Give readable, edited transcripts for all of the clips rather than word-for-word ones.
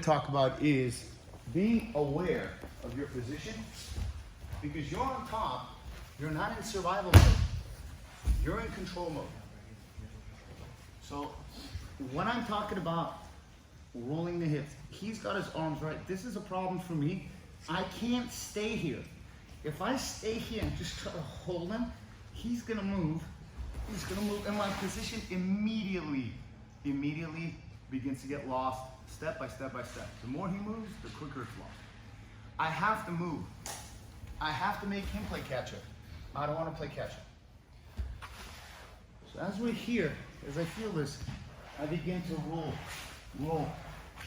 talk about is being aware of your position, because you're on top, you're not in survival mode, you're in control mode. So when I'm talking about rolling the hips, he's got his arms right. This is a problem for me. I can't stay here. If I stay here and just try to hold him, he's gonna move, and my position immediately begins to get lost, step by step by step. The more he moves, the quicker it's lost. I have to move. I have to make him play catch up. I don't want to play catch up. So as we're here, as I feel this, I begin to roll,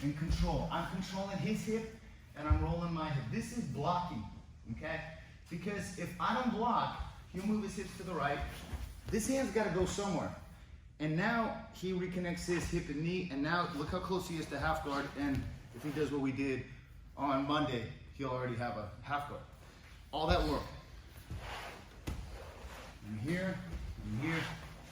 and control. I'm controlling his hip, and I'm rolling my hip. This is blocking, okay? Because if I don't block, he'll move his hips to the right. This hand's got to go somewhere. And now he reconnects his hip and knee, and now look how close he is to half guard, and if he does what we did on Monday, he'll already have a half guard. All that work. I'm here,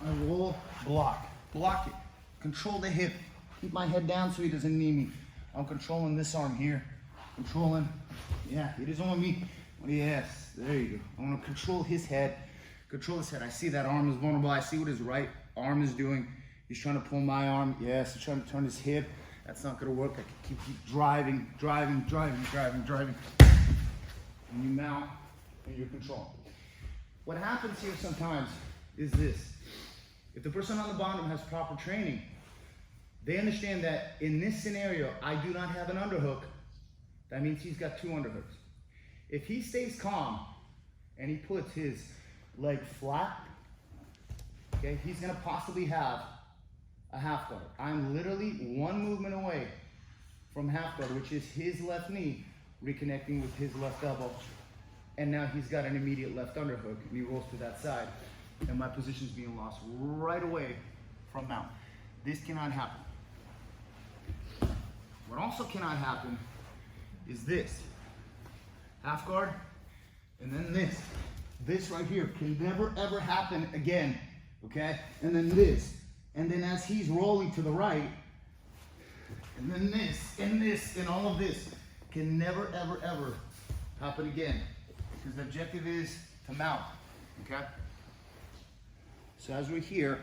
I roll, block it. Control the hip, keep my head down so he doesn't knee me. I'm controlling this arm here, controlling, yeah, he doesn't want me, yes, there you go. I want to control his head. I see that arm is vulnerable, I see what his right arm is doing. He's trying to pull my arm, yes, he's trying to turn his hip. That's not gonna work. I can keep driving. And you mount and you control. What happens here sometimes is this. If the person on the bottom has proper training, they understand that in this scenario, I do not have an underhook. That means he's got two underhooks. If he stays calm and he puts his leg flat, okay, he's gonna possibly have a half guard. I'm literally one movement away from half guard, which is his left knee reconnecting with his left elbow. And now he's got an immediate left underhook, and he rolls to that side, and my position is being lost right away from mount. This cannot happen. What also cannot happen is this. Half guard, and then this. This right here can never ever happen again, okay? And then this. And then as he's rolling to the right, and then this, and all of this can never ever happen again. Because the objective is to mount, okay? So as we're here,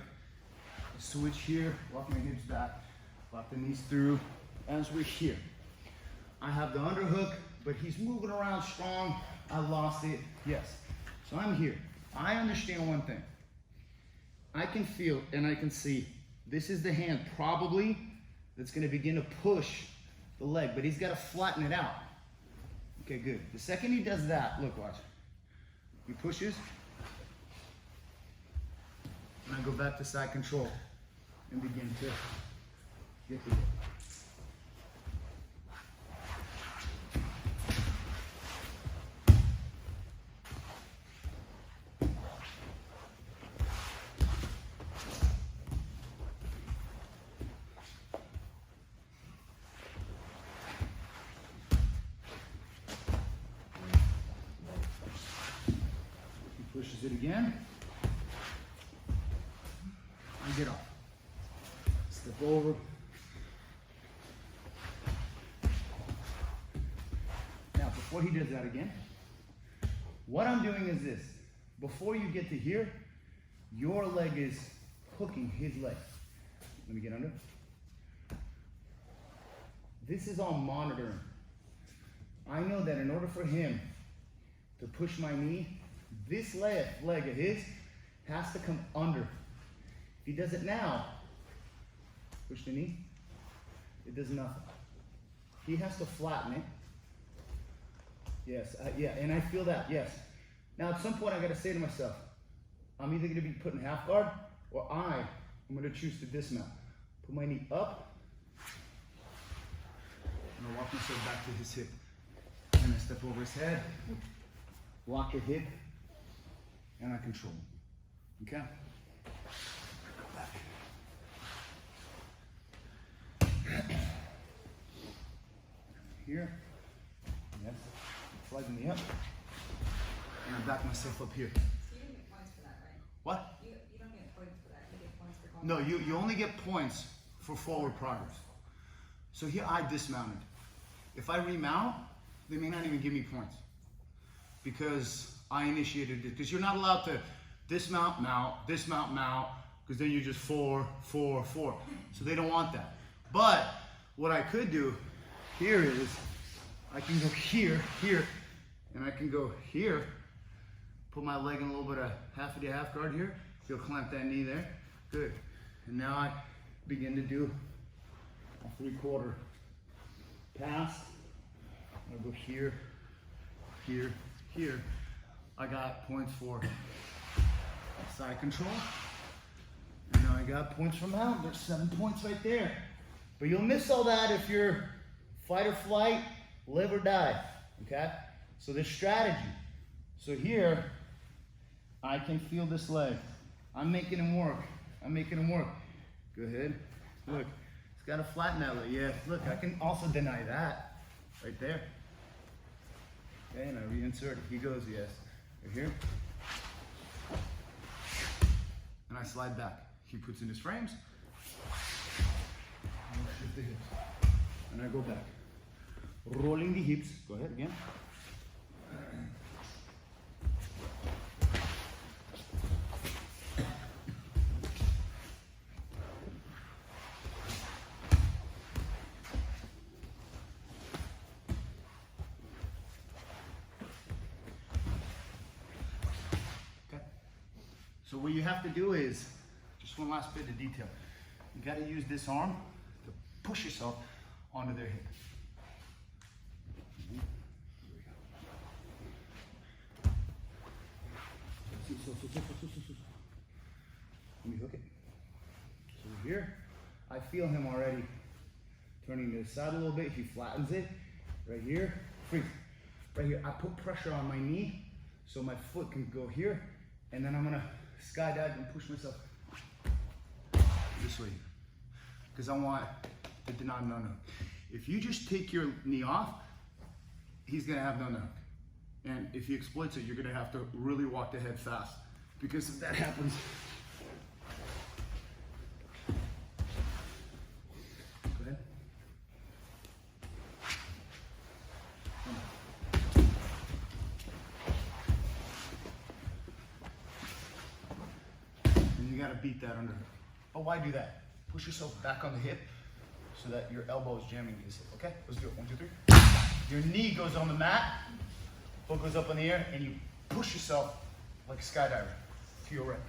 switch here, walk my hips back, lock the knees through. As we're here, I have the underhook, but he's moving around strong. I lost it, yes. So I'm here. I understand one thing. I can feel and I can see this is the hand probably that's gonna begin to push the leg, but he's gotta flatten it out. Okay, good. The second he does that, look, watch. He pushes, and I go back to side control and begin to get the pushes it again. I get off. Step over. Now, before he does that again, what I'm doing is this. Before you get to here, your leg is hooking his leg. Let me get under. This is all monitoring. I know that in order for him to push my knee, this leg of his has to come under. If he does it now, push the knee, it does nothing. He has to flatten it. Yes, yeah, and I feel that, yes. Now at some point I gotta say to myself, I'm either gonna be putting half guard or I'm gonna choose to dismount. Put my knee up, and I walk myself back to his hip. And I step over his head, lock the hip, and I control him, okay? Go back. Here, yes, flagging me up, and I back myself up here. So you don't get points for that, right? What? You don't get points for that, you get points for going No, you only get points for forward progress. So here I dismounted. if I remount, they may not even give me points because I initiated it. Because you're not allowed to dismount, mount, dismount, mount, because then you're just 4, 4, 4. So they don't want that. But what I could do here is I can go here, here, and I can go here, put my leg in a little bit of half of the half guard here. You'll clamp that knee there. Good. And now I begin to do a 3/4 pass. I go here, here, here. I got points for side control. And now I got points for mount. There's 7 points right there. But you'll miss all that if you're fight or flight, live or die. Okay? So there's strategy. So here, I can feel this leg. I'm making him work. I'm making him work. Go ahead. Look, it's got to flatten that leg. Yeah, look, I can also deny that. Right there. Okay, and I reinsert it. He goes, yes. Right here. And I slide back. He puts in his frames. And I shift the hips. And I go back. Rolling the hips. Go ahead again. So what you have to do is, just one last bit of detail. You got to use this arm to push yourself onto their hip. Let me hook it. So here, I feel him already turning to the side a little bit. He flattens it. Right here, freeze. Right here, I put pressure on my knee so my foot can go here, and then I'm gonna skydive and push myself this way because I want to deny no hook. If you just take your knee off, he's gonna have no hook, and if he exploits it, you're gonna have to really walk the head fast because if that happens, go ahead. You gotta beat that under. But why do that? Push yourself back on the hip so that your elbow is jamming his hip. Okay? Let's do it. 1, 2, 3. Your knee goes on the mat, foot goes up in the air, and you push yourself like a skydiver to your right.